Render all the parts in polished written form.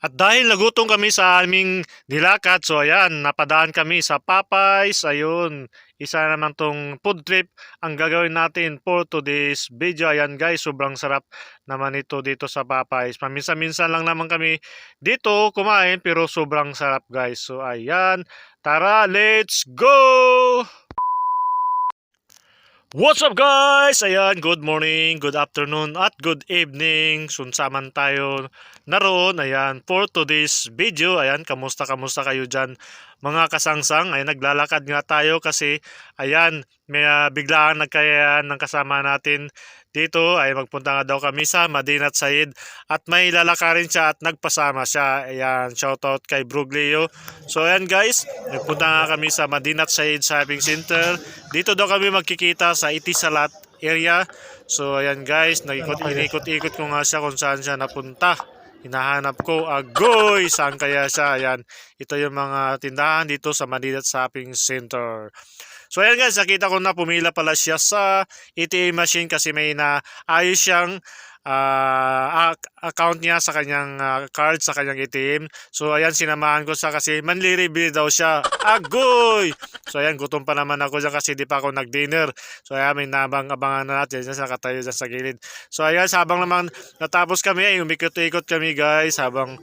At dahil nagutom kami sa aming nilakad, so ayan, napadaan kami sa Popeyes. Ayun, isa naman tong food trip ang gagawin natin for today's video. Ayan guys, sobrang sarap naman ito dito sa Popeyes. Paminsan-minsan lang naman kami dito kumain pero sobrang sarap guys. So ayan, tara, let's go! What's up guys? Ayan, good morning, good afternoon at good evening. Sunsaman tayo naroon. Ayan, for today's video. Ayan, kamusta kayo dyan mga kasangsang? Ayan, naglalakad nga tayo kasi ayan, may biglaan nagkaya ng kasama natin dito. Ay magpunta nga daw kami sa Madinat Said at may lalakarin siya at nagpasama siya. Ayan, shoutout kay Bruglio. So ayan guys, nagpunta nga kami sa Madinat Said Shopping Center. Dito daw kami magkikita sa Itisalat area. So ayan guys, inikot-ikot ko nga siya kung saan siya napunta. Hinahanap ko, agoy, saan kaya siya? Ayan, ito yung mga tindahan dito sa Madinat Shopping Center. So ayan guys, nakita ko na pumila pala siya sa ATM machine kasi may naayos siyang account niya sa kanyang card sa kanyang ATM. So ayan, sinamahan ko siya kasi manlilibre daw siya. Agoy! So ayan, gutom pa naman ako dyan kasi di pa ako nag-dinner. So ayan, may nabang-abangan na natin dyan sa katayo dyan sa gilid. So ayan, habang naman natapos kami, ay umikot-ikot kami guys habang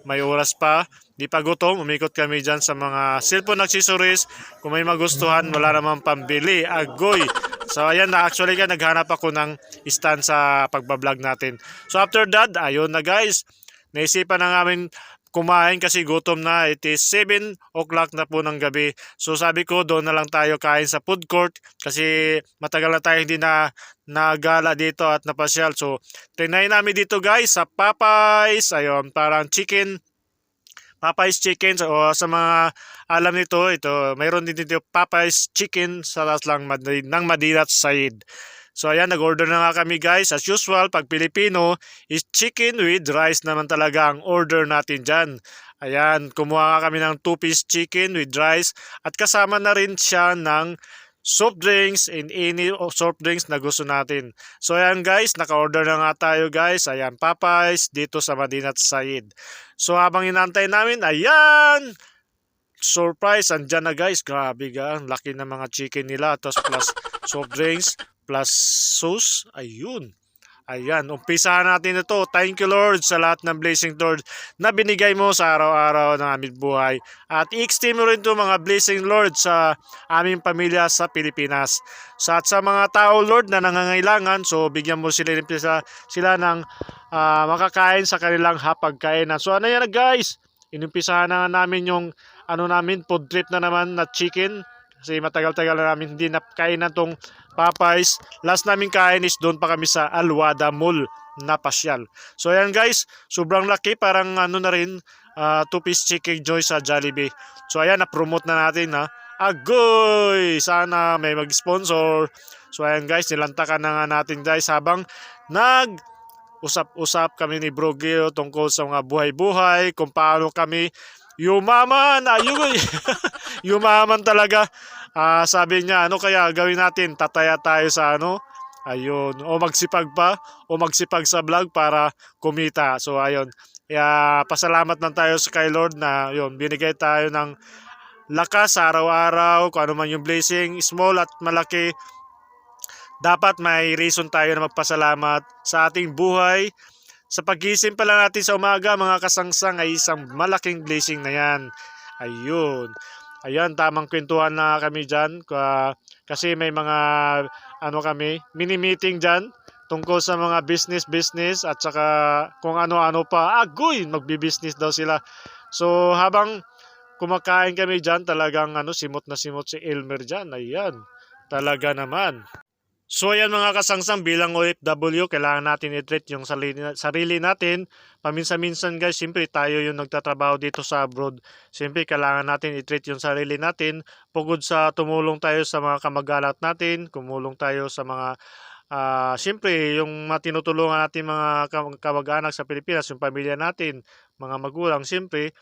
may oras pa. Di pa gutom, umikot kami dyan sa mga cellphone accessories. Kung may magustuhan, wala namang pambili. Agoy! So ayan na, actually ka naghanap ako ng stand sa pagbablog natin. So after that, ayun na guys. Naisipan na namin kumain kasi gutom na. It is 7 o'clock na po ng gabi. So sabi ko, doon na lang tayo kain sa food court kasi matagal na tayo hindi na nagala dito at napasyal. So trinay namin dito guys sa Popeyes. Ayun, parang Popeyes chicken. So, sa mga alam nito, ito mayroon din dito Popeyes chicken sa lang ng Madinat Said. So ayan, nag-order na nga kami guys. As usual, pag Pilipino, is chicken with rice naman talaga ang order natin dyan. Ayan, kumuha nga kami ng 2-piece chicken with rice at kasama na rin siya ng soft drinks and any soft drinks na gusto natin. So ayan guys, naka-order na nga tayo guys. Ayan, Popeyes dito sa Madinat Said. So habang inantay namin, ayan! Surprise, andyan na guys. Grabe ga, ang laki ng mga chicken nila. Tapos plus soft drinks, plus sauce. Ayun. Ayan, umpisahan natin ito. Thank you Lord sa lahat ng blessing Lord na binigay mo sa araw-araw ng aming buhay. At i-extend mo rin ito mga blessing Lord sa aming pamilya sa Pilipinas. At sa mga tao Lord na nangangailangan, so bigyan mo sila ng makakain sa kanilang hapagkainan. So ano yan guys? Inumpisahan na namin yung food trip na naman na chicken. Kasi matagal-tagal na namin hindi napakainan tong Popeyes. Last namin kain is doon pa kami sa Alwada Mall na pasyal. So ayan guys, sobrang laki. Parang na rin, 2-piece chicken joy sa Jollibee. So ayan, na-promote na natin ha. Agoy! Sana may mag-sponsor. So ayan guys, nilantakan na nga natin guys habang usap kami ni Brogio tungkol sa mga buhay-buhay, kung paano kami yumaman. Ayun! Yumaman talaga. Sabi niya, ano kaya gawin natin? Tataya tayo sa ayun, o magsipag sa vlog para kumita. So ayun, pasalamat lang tayo sa kay Lord na yun, binigay tayo ng lakas sa araw-araw. Kung ano man yung blessing, small at malaki, dapat may reason tayo na magpasalamat sa ating buhay. Sa pagising pa lang natin sa umaga mga kasangsang ay isang malaking blessing na yan. Ayun. Ayan, tamang kwentuhan na kami dyan. Kasi may mga mini-meeting dyan tungkol sa mga business at saka kung ano-ano pa. Agoy! Magbi-business daw sila. So habang kumakain kami dyan, talagang simot na simot si Elmer dyan. Ayan, talaga naman. So ayan mga kasangsang, bilang OFW, kailangan natin i-treat yung sarili natin. Paminsan-minsan guys, siyempre tayo yung nagtatrabaho dito sa abroad. Siyempre kailangan natin i-treat yung sarili natin. Pugod sa tumulong tayo sa mga kamag-anak natin, kumulong tayo sa mga siyempre yung matinutulungan natin mga kamag-anak sa Pilipinas, yung pamilya natin, mga magulang, siyempre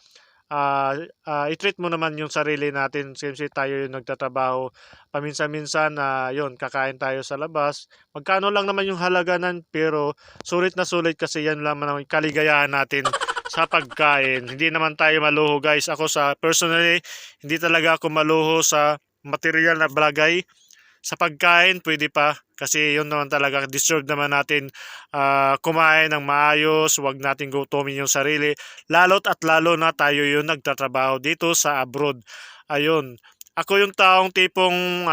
i-treat mo naman yung sarili natin. Kasi tayo yung nagtatrabaho. Paminsan-minsan yun, kakain tayo sa labas. Magkano lang naman yung halaga nan, pero sulit na sulit kasi yan lang naman kaligayahan natin sa pagkain. Hindi naman tayo maluho guys. Ako sa personally, hindi talaga ako maluho sa material na bagay. Sa pagkain, pwede pa. Kasi yun naman talaga, deserve naman natin kumain ng maayos. Huwag natin gutumin yung sarili. Lalo't at lalo na tayo yung nagtatrabaho dito sa abroad. Ayun. Ako yung taong tipong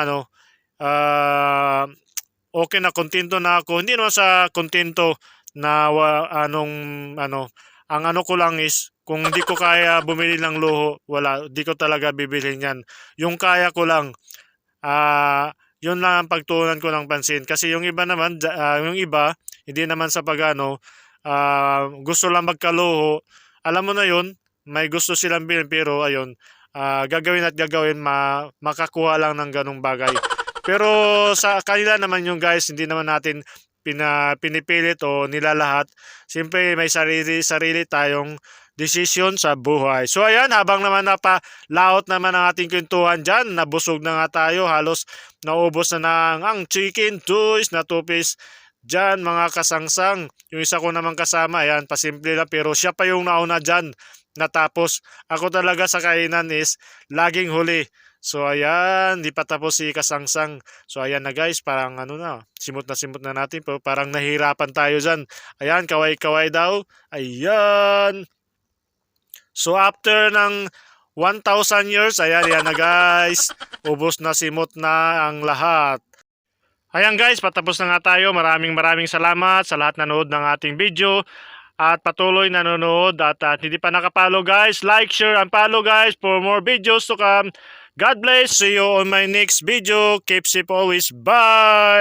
okay na kontento na ako. Hindi naman sa kontento na ang ano ko lang is kung di ko kaya bumili ng luho, wala, di ko talaga bibilhin yan. Yung kaya ko lang, yun lang ang pagtuunan ko ng pansin. Kasi yung iba naman, yung iba, hindi naman sa pagano, gusto lang magkaluho. Alam mo na yun, may gusto silang bilhin pero ayun, gagawin at gagawin, makakuha lang ng ganong bagay. Pero sa kanila naman yung guys, hindi naman natin pinipilit o nilalahat. Siyempre may sarili tayong desisyon sa buhay. So ayan, habang naman napalaot naman ang ating kwentuhan dyan, nabusog na nga tayo, halos naubos na ang chicken toys na 2-piece dyan mga kasangsang. Yung isa ko naman kasama, ayan, pasimple lang pero siya pa yung nauna dyan. Natapos, ako talaga sa kainan is laging huli. So ayan, di pa tapos si Kasangsang. So ayan na guys, parang simot na natin. Pero parang nahirapan tayo dyan. Ayan, kaway-kaway daw. Ayan. So after ng 1,000 years, ayan, yan na guys. Ubos na, simot na ang lahat. Ayan guys, patapos na nga tayo. Maraming salamat sa lahat nanood ng ating video. At patuloy nanonood at hindi pa nakapalo guys, like, share, and follow guys for more videos to come. God bless. See you on my next video. Keep safe always. Bye!